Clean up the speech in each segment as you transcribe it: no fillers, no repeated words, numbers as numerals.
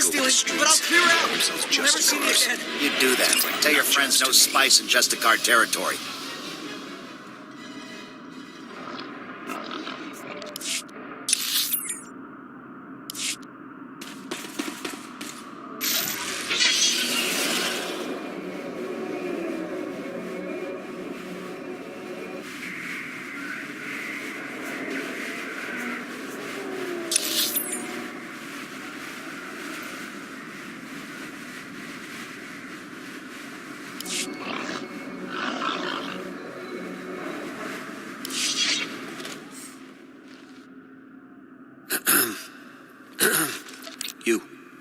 stealing, but I'll clear out. You'll never see me again. You do that. Tell your friends no spice in Justicar territory.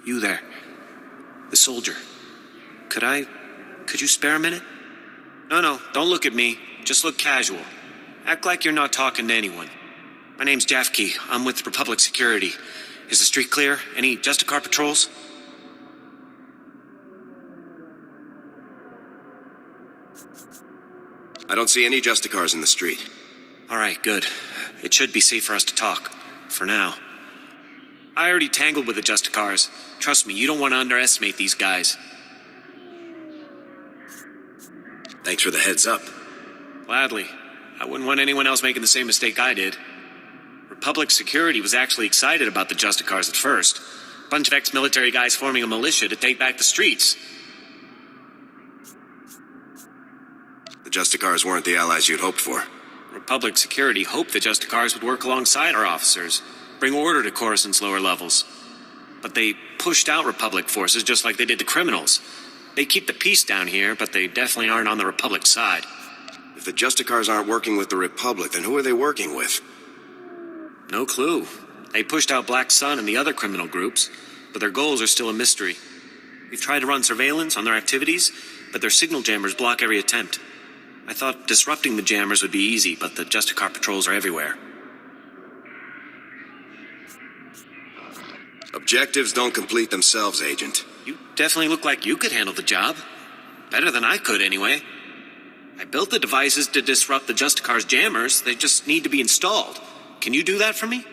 You there. The soldier. Could you spare a minute? No, don't look at me. Just look casual. Act like you're not talking to anyone. My name's Jafke. I'm with Republic Security. Is the street clear? Any Justicar patrols? I don't see any Justicars in the street. All right, good. It should be safe for us to talk. For now. I already tangled with the Justicars. Trust me, you don't want to underestimate these guys. Thanks for the heads up. Gladly. I wouldn't want anyone else making the same mistake I did. Republic Security was actually excited about the Justicars at first. Bunch of ex-military guys forming a militia to take back the streets. The Justicars weren't the allies you'd hoped for. Republic Security hoped the Justicars would work alongside our officers, bring order to Coruscant's lower levels. But they pushed out Republic forces just like they did the criminals. They keep the peace down here, but they definitely aren't on the Republic side. If the Justicars aren't working with the Republic, then who are they working with? No clue. They pushed out Black Sun and the other criminal groups, but their goals are still a mystery. We've tried to run surveillance on their activities, but their signal jammers block every attempt. I thought disrupting the jammers would be easy, but the Justicar patrols are everywhere. Objectives don't complete themselves, Agent. You definitely look like you could handle the job. Better than I could, anyway. I built the devices to disrupt the Justicar's jammers. They just need to be installed. Can you do that for me?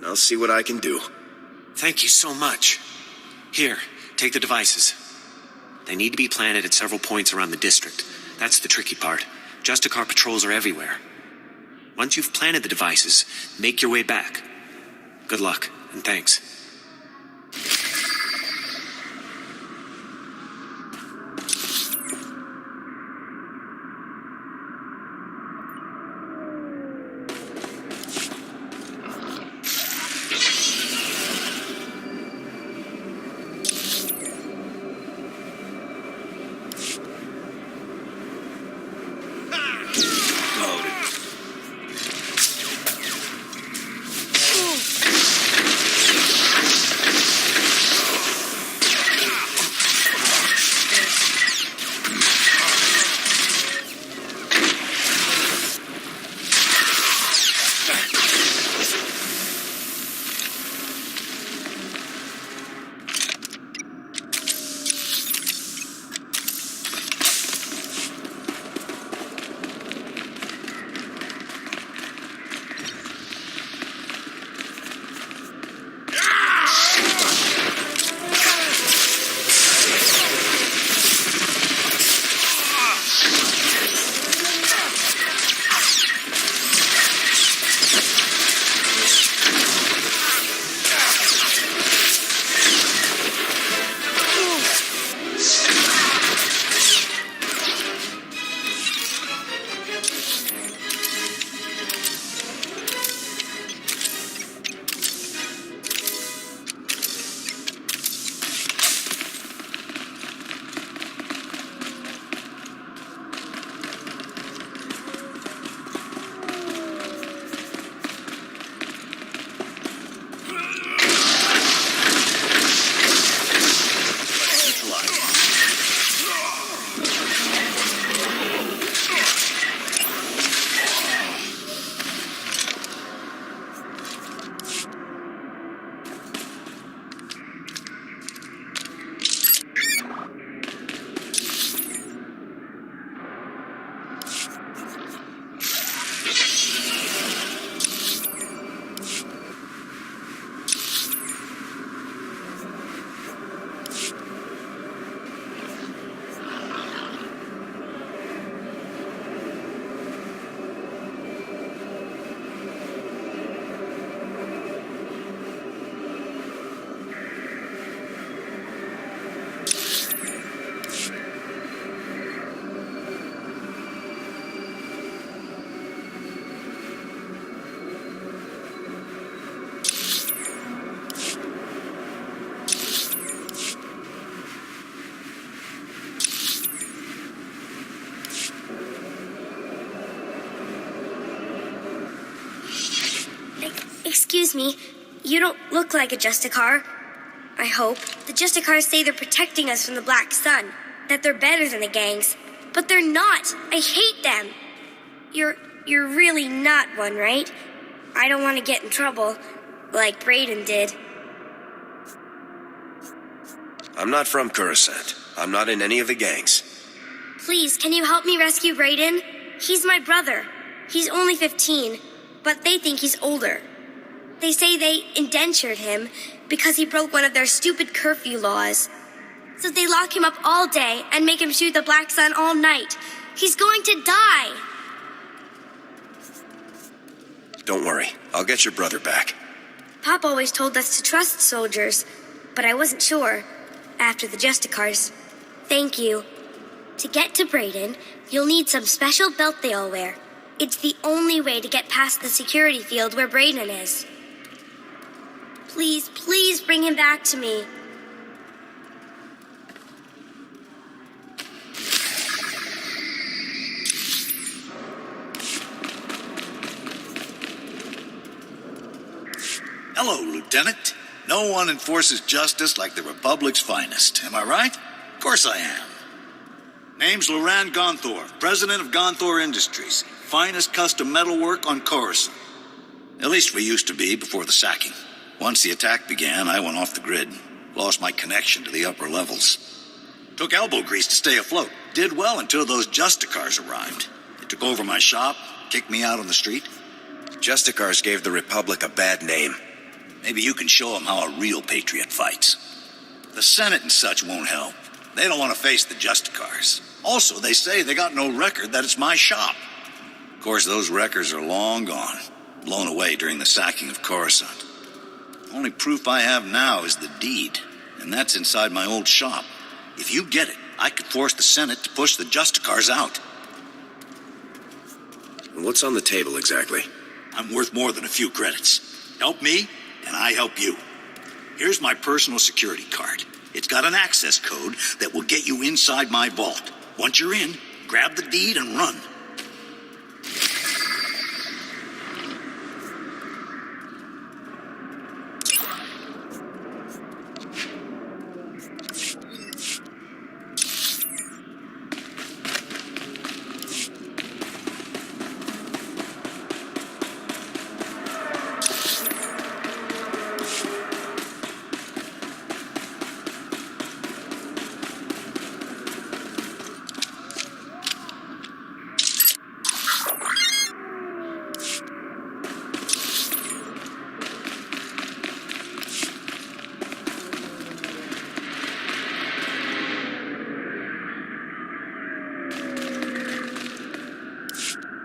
I'll see what I can do. Thank you so much. Here, take the devices. They need to be planted at several points around the district. That's the tricky part. Justicar patrols are everywhere. Once you've planted the devices, make your way back. Good luck, and thanks. Excuse me, you don't look like a Justicar. I hope. The Justicars say they're protecting us from the Black Sun, that they're better than the gangs. But they're not. I hate them. You're really not one, right? I don't want to get in trouble, like Brayden did. I'm not from Coruscant. I'm not in any of the gangs. Please, can you help me rescue Brayden? He's my brother. He's only 15, but they think he's older. They say they indentured him because he broke one of their stupid curfew laws. So they lock him up all day and make him shoot the Black Sun all night. He's going to die. Don't worry. I'll get your brother back. Pop always told us to trust soldiers, but I wasn't sure after the Justicars. Thank you. To get to Brayden, you'll need some special belt they all wear. It's the only way to get past the security field where Brayden is. Please, please bring him back to me. Hello, Lieutenant. No one enforces justice like the Republic's finest. Am I right? Of course I am. Name's Loran Gonthor, president of Gonthor Industries. Finest custom metalwork on Coruscant. At least we used to be before the sacking. Once the attack began, I went off the grid. Lost my connection to the upper levels. Took elbow grease to stay afloat. Did well until those Justicars arrived. They took over my shop, kicked me out on the street. Justicars gave the Republic a bad name. Maybe you can show them how a real patriot fights. The Senate and such won't help. They don't want to face the Justicars. Also, they say they got no record that it's my shop. Of course, those records are long gone. Blown away during the sacking of Coruscant. Only proof I have now is the deed, and that's inside my old shop. If you get it, I could force the Senate to push the Justicars out. What's on the table exactly? I'm worth more than a few credits. Help me, and I help you. Here's my personal security card. It's got an access code that will get you inside my vault. Once you're in, grab the deed and run.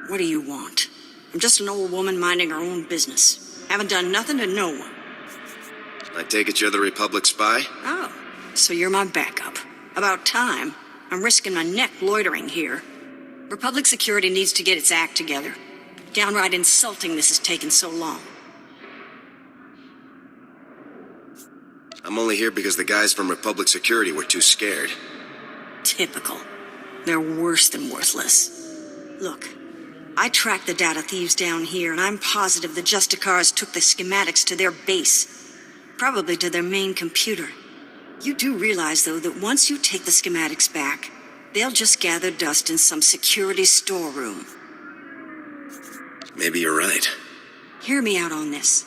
What do you want? I'm just an old woman minding her own business. Haven't done nothing to no one. I take it you're the Republic spy? Oh, so you're my backup. About time. I'm risking my neck loitering here. Republic security needs to get its act together. Downright insulting this has taken so long. I'm only here because the guys from Republic Security were too scared. Typical. They're worse than worthless. Look, I tracked the data thieves down here, and I'm positive the Justicars took the schematics to their base. Probably to their main computer. You do realize, though, that once you take the schematics back, they'll just gather dust in some security storeroom. Maybe you're right. Hear me out on this.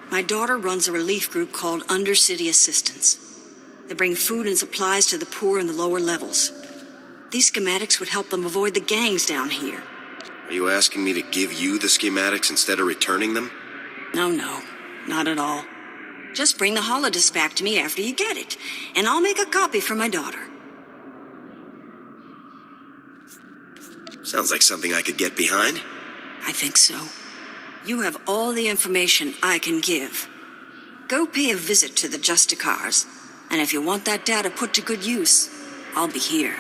My daughter runs a relief group called Undercity Assistance. They bring food and supplies to the poor in the lower levels. These schematics would help them avoid the gangs down here. Are you asking me to give you the schematics instead of returning them? No, not at all. Just bring the holodisc back to me after you get it, and I'll make a copy for my daughter. Sounds like something I could get behind. I think so. You have all the information I can give. Go pay a visit to the Justicars, and if you want that data put to good use, I'll be here.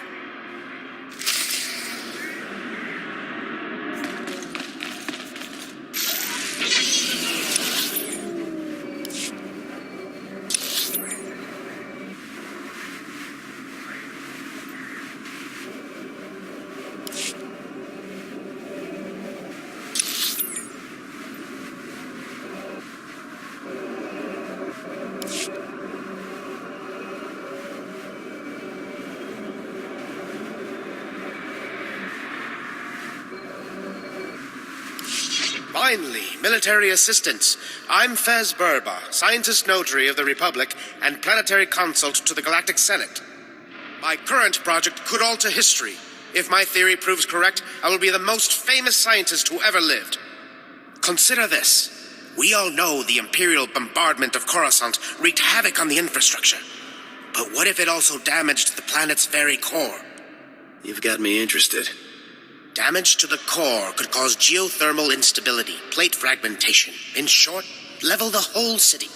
finally, military assistance. I'm Fez Burba, scientist notary of the Republic and planetary consult to the Galactic Senate. My current project could alter history. If my theory proves correct, I will be the most famous scientist who ever lived. Consider this. We all know the Imperial bombardment of Coruscant wreaked havoc on the infrastructure. But what if it also damaged the planet's very core? You've got me interested. Damage to the core could cause geothermal instability, plate fragmentation. In short, level the whole city.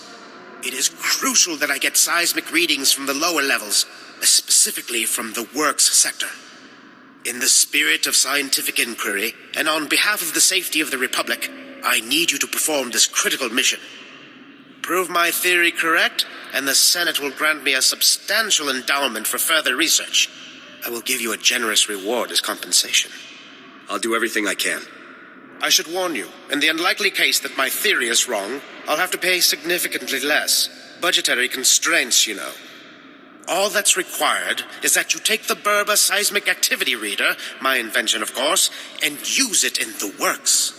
It is crucial that I get seismic readings from the lower levels, specifically from the works sector. In the spirit of scientific inquiry, and on behalf of the safety of the Republic, I need you to perform this critical mission. Prove my theory correct, and the Senate will grant me a substantial endowment for further research. I will give you a generous reward as compensation. I'll do everything I can. I should warn you, in the unlikely case that my theory is wrong, I'll have to pay significantly less. Budgetary constraints, you know. All that's required is that you take the Burba Seismic Activity Reader, my invention of course, and use it in the works.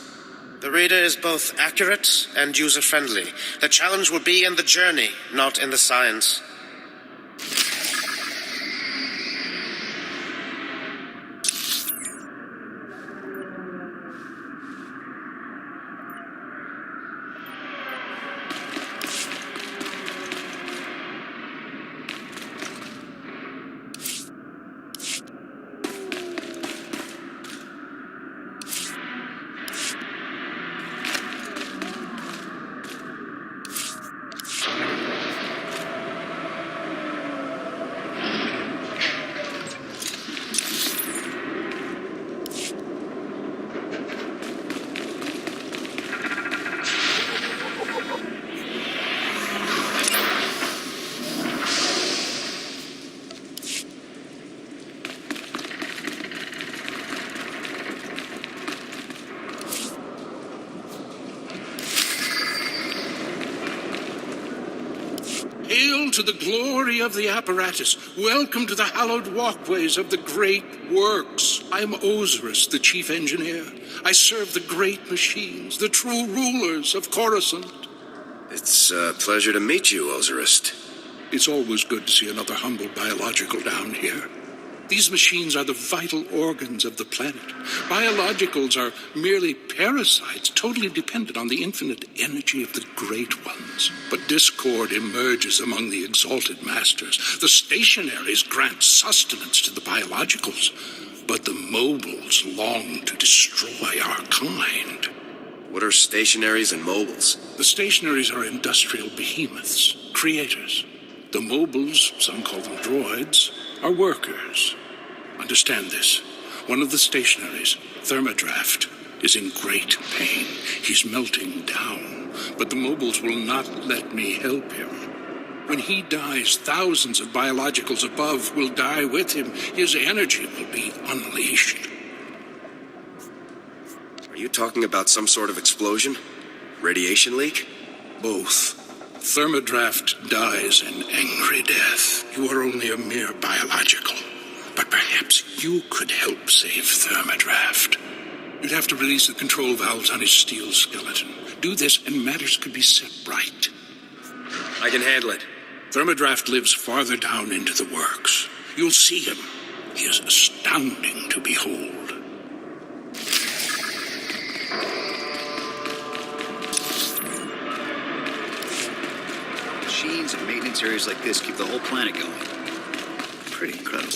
The reader is both accurate and user-friendly. The challenge will be in the journey, not in the science. Hail to the glory of the apparatus. Welcome to the hallowed walkways of the great works. I'm Osiris, the chief engineer. I serve the great machines, the true rulers of Coruscant. It's a pleasure to meet you, Osiris. It's always good to see another humble biological down here. These machines are the vital organs of the planet. Biologicals are merely parasites, totally dependent on the infinite energy of the great ones. But discord emerges among the exalted masters. The stationaries grant sustenance to the biologicals, but the mobiles long to destroy our kind. What are stationaries and mobiles? The stationaries are industrial behemoths, creators. The mobiles, some call them droids, are workers. Understand this. One of the stationaries, Thermodraft, is in great pain. He's melting down, but the mobiles will not let me help him. When he dies, thousands of biologicals above will die with him. His energy will be unleashed. Are you talking about some sort of explosion? Radiation leak? Both. Thermodraft dies an angry death. You are only a mere biological. But perhaps you could help save Thermodraft. You'd have to release the control valves on his steel skeleton. Do this and matters could be set right. I can handle it. Thermodraft lives farther down into the works. You'll see him. He is astounding to behold. Machines and maintenance areas like this keep the whole planet going. Pretty incredible.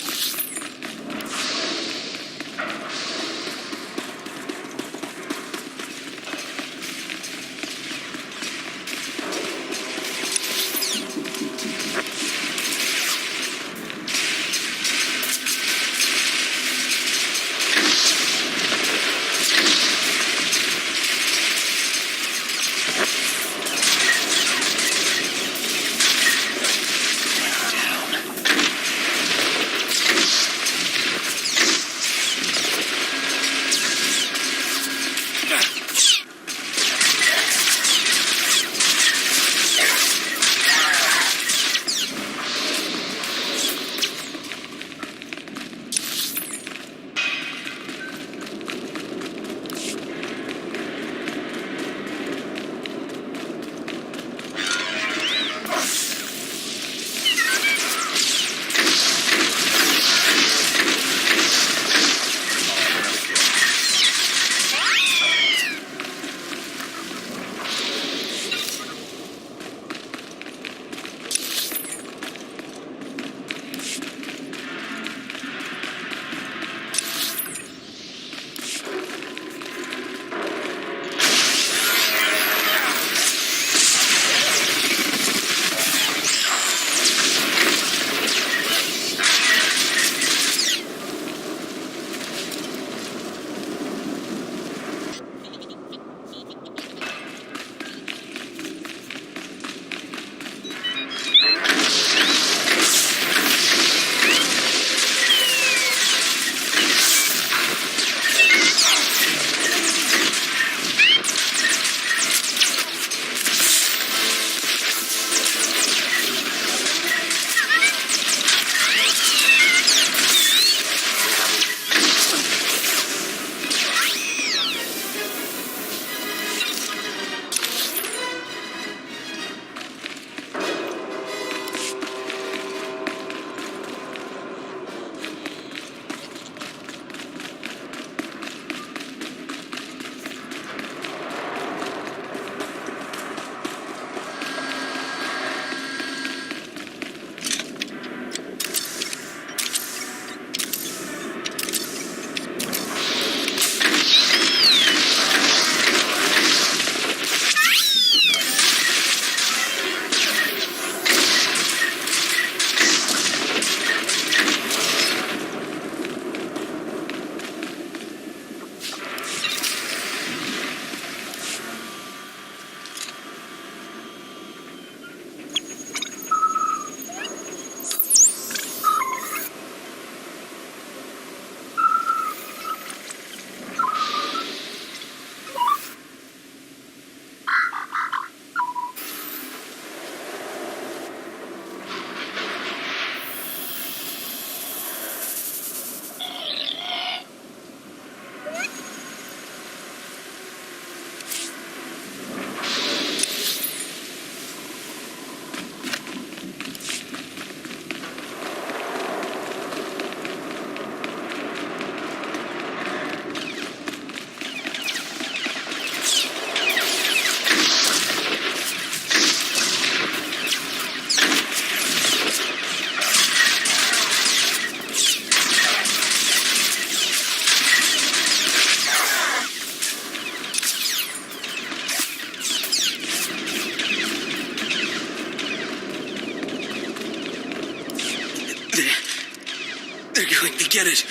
They're going to get it.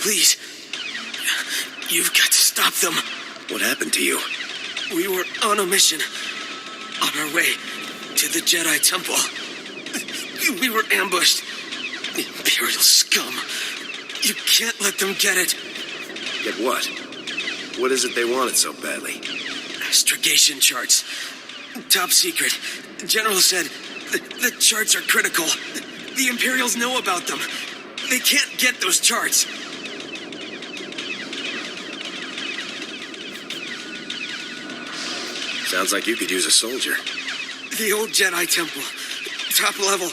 Please. You've got to stop them. What happened to you? We were on a mission. On our way to the Jedi Temple. We were ambushed. The Imperial scum. You can't let them get it. Get what? What is it they wanted so badly? Astrogation charts. Top secret. The General said the charts are critical. The Imperials know about them. They can't get those charts. Sounds like you could use a soldier. The old Jedi Temple. Top level.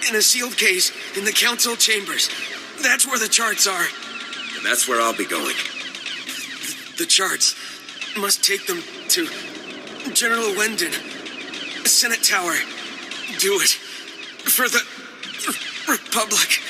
In a sealed case in the council chambers. That's where the charts are. And that's where I'll be going. The charts must take them to General Wendon. Senate Tower. Do it. For the Republic.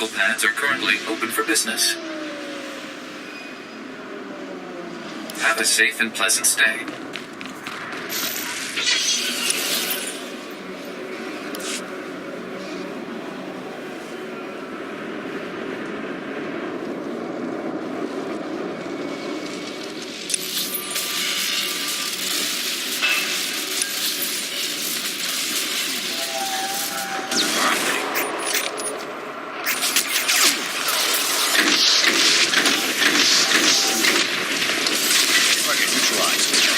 vehicle pads are currently open for business. Have a safe and pleasant stay. Target neutralized.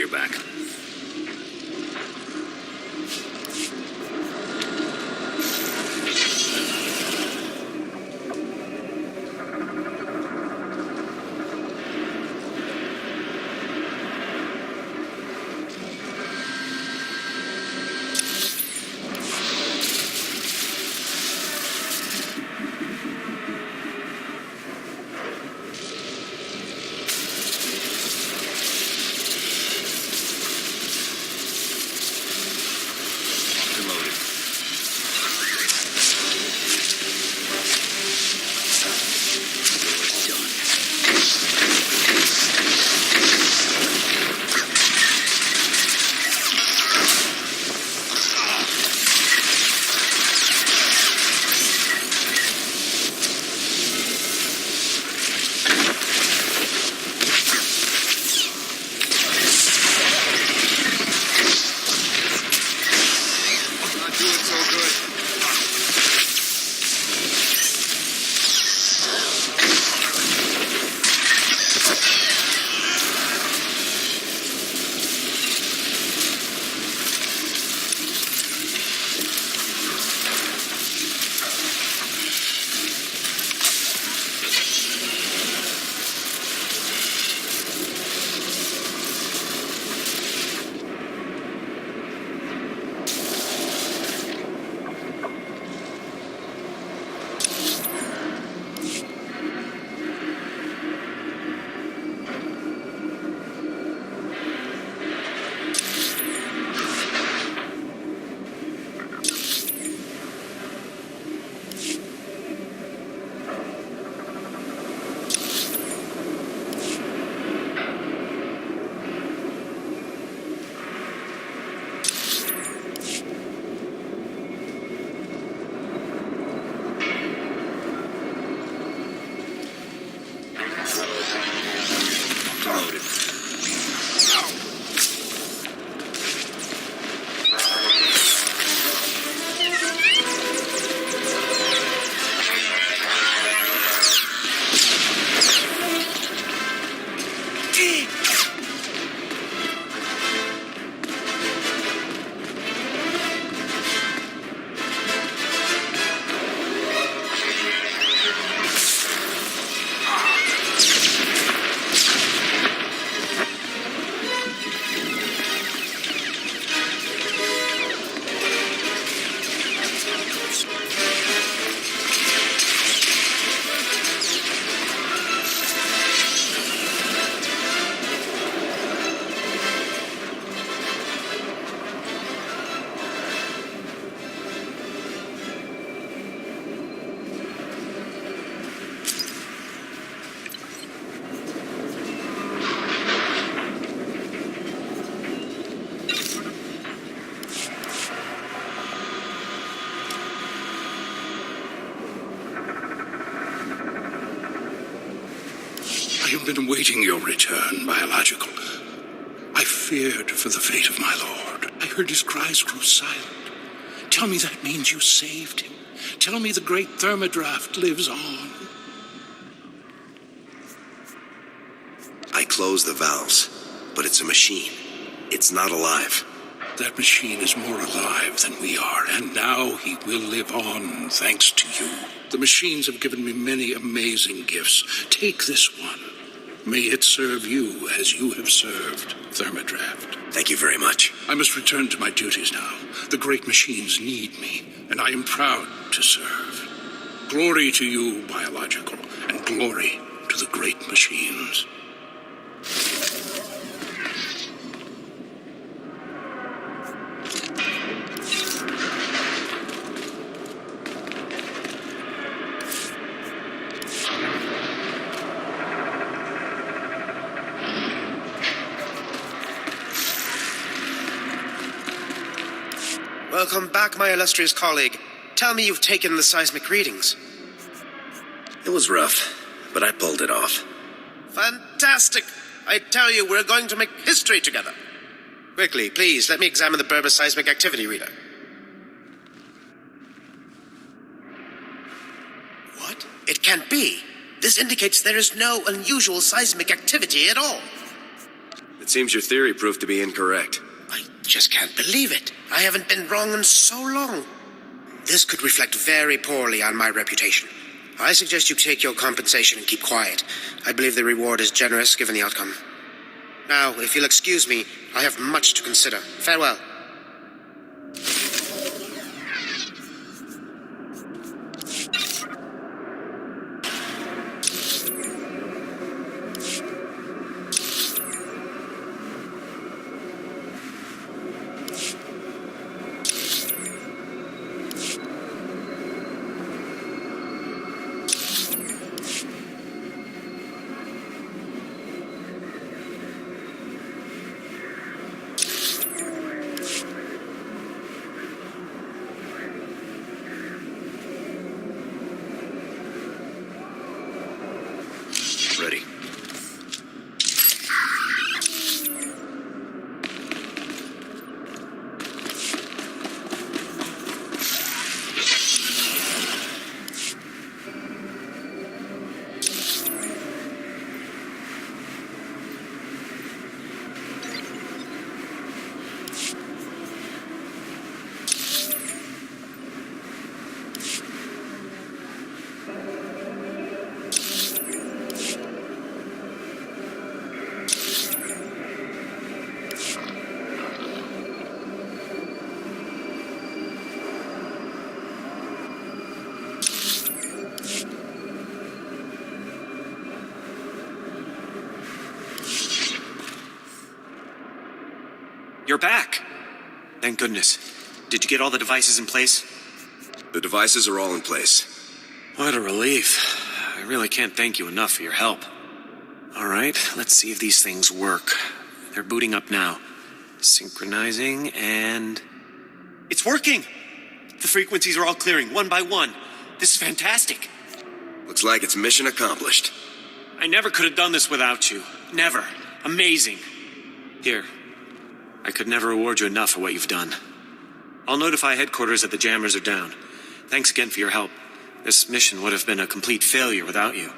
you're back. I have been awaiting your return, Biological. I feared for the fate of my lord. I heard his cries grow silent. Tell me that means you saved him. Tell me the great thermodraft lives on. I closed the valves, but it's a machine. It's not alive. That machine is more alive than we are, and now he will live on thanks to you. The machines have given me many amazing gifts. Take this one. May it serve you as you have served Thermodraft. Thank you very much. I must return to my duties now. The great machines need me, and I am proud to serve. Glory to you, Biological, and glory to the great machines. Welcome back, my illustrious colleague. Tell me you've taken the seismic readings. It was rough, but I pulled it off. Fantastic! I tell you, we're going to make history together. Quickly, please, let me examine the Berber seismic activity reader. What? It can't be. This indicates there is no unusual seismic activity at all. The It seems your theory proved to be incorrect. I just can't believe it. I haven't been wrong in so long. This could reflect very poorly on my reputation. I suggest you take your compensation and keep quiet. I believe the reward is generous given the outcome. Now, if you'll excuse me, I have much to consider. Farewell. Ready. You're back. Thank goodness. Did you get all the devices in place? The devices are all in place. What a relief. I really can't thank you enough for your help. All right, let's see if these things work. They're booting up now. Synchronizing, and... It's working! The frequencies are all clearing, one by one. This is fantastic. Looks like it's mission accomplished. I never could have done this without you. Never. Amazing. Here. I could never reward you enough for what you've done. I'll notify headquarters that the jammers are down. Thanks again for your help. This mission would have been a complete failure without you.